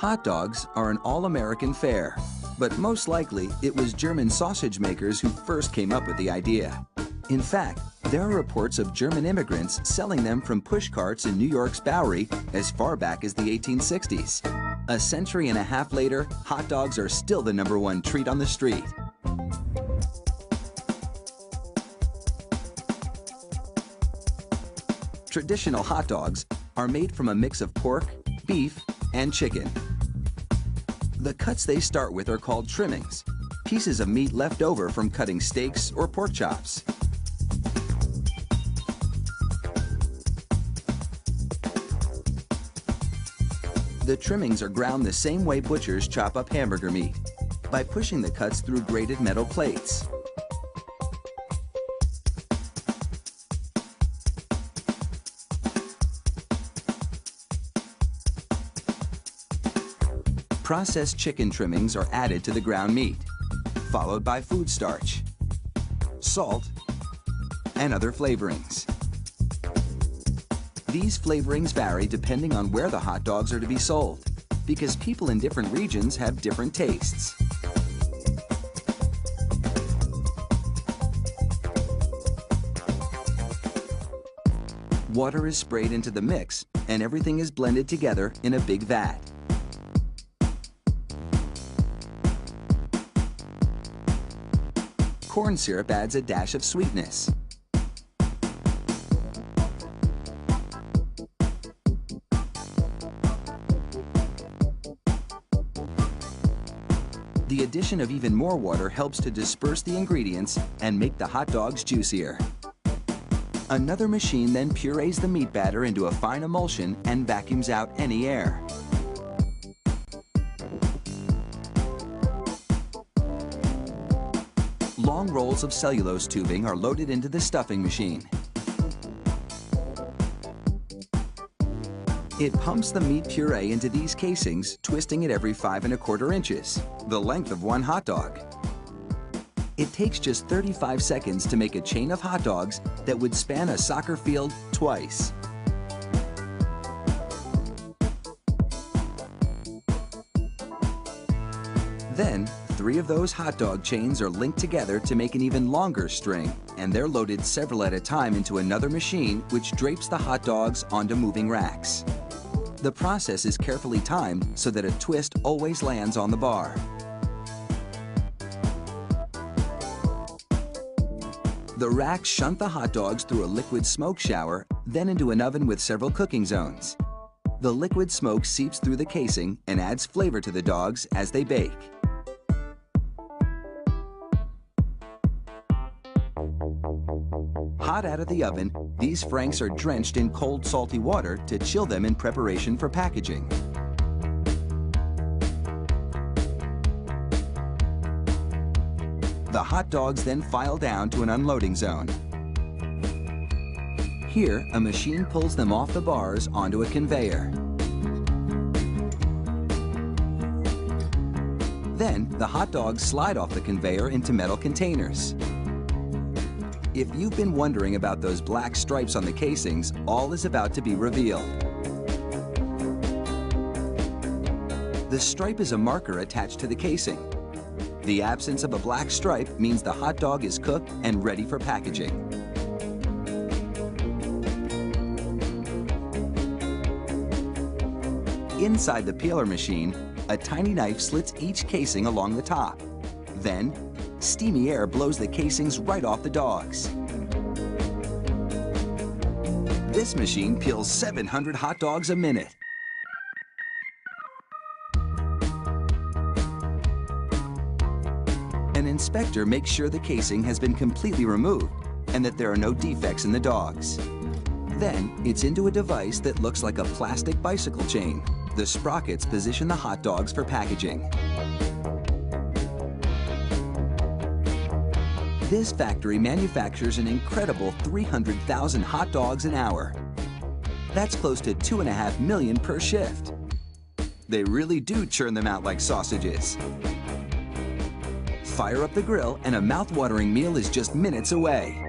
Hot dogs are an all-American fare, but most likely it was German sausage makers who first came up with the idea. In fact, there are reports of German immigrants selling them from push carts in New York's Bowery as far back as the 1860s. A century and a half later, hot dogs are still the #1 treat on the street. Traditional hot dogs are made from a mix of pork, beef, and chicken. The cuts they start with are called trimmings, pieces of meat left over from cutting steaks or pork chops. The trimmings are ground the same way butchers chop up hamburger meat, by pushing the cuts through grated metal plates. Processed chicken trimmings are added to the ground meat, followed by food starch, salt, and other flavorings. These flavorings vary depending on where the hot dogs are to be sold, because people in different regions have different tastes. Water is sprayed into the mix, and everything is blended together in a big vat. Corn syrup adds a dash of sweetness. The addition of even more water helps to disperse the ingredients and make the hot dogs juicier. Another machine then purees the meat batter into a fine emulsion and vacuums out any air. Long rolls of cellulose tubing are loaded into the stuffing machine. It pumps the meat puree into these casings, twisting it every 5 1/4 inches, the length of one hot dog. It takes just 35 seconds to make a chain of hot dogs that would span a soccer field twice. Then, 3 of those hot dog chains are linked together to make an even longer string, and they're loaded several at a time into another machine which drapes the hot dogs onto moving racks. The process is carefully timed so that a twist always lands on the bar. The racks shunt the hot dogs through a liquid smoke shower, then into an oven with several cooking zones. The liquid smoke seeps through the casing and adds flavor to the dogs as they bake. Hot out of the oven, these franks are drenched in cold, salty water to chill them in preparation for packaging. The hot dogs then file down to an unloading zone. Here, a machine pulls them off the bars onto a conveyor. Then, the hot dogs slide off the conveyor into metal containers. If you've been wondering about those black stripes on the casings, all is about to be revealed. The stripe is a marker attached to the casing. The absence of a black stripe means the hot dog is cooked and ready for packaging. Inside the peeler machine, a tiny knife slits each casing along the top. Then, steamy air blows the casings right off the dogs. This machine peels 700 hot dogs a minute. An inspector makes sure the casing has been completely removed and that there are no defects in the dogs. Then, it's into a device that looks like a plastic bicycle chain. The sprockets position the hot dogs for packaging. This factory manufactures an incredible 300,000 hot dogs an hour. That's close to 2.5 million per shift. They really do churn them out like sausages. Fire up the grill and a mouth-watering meal is just minutes away.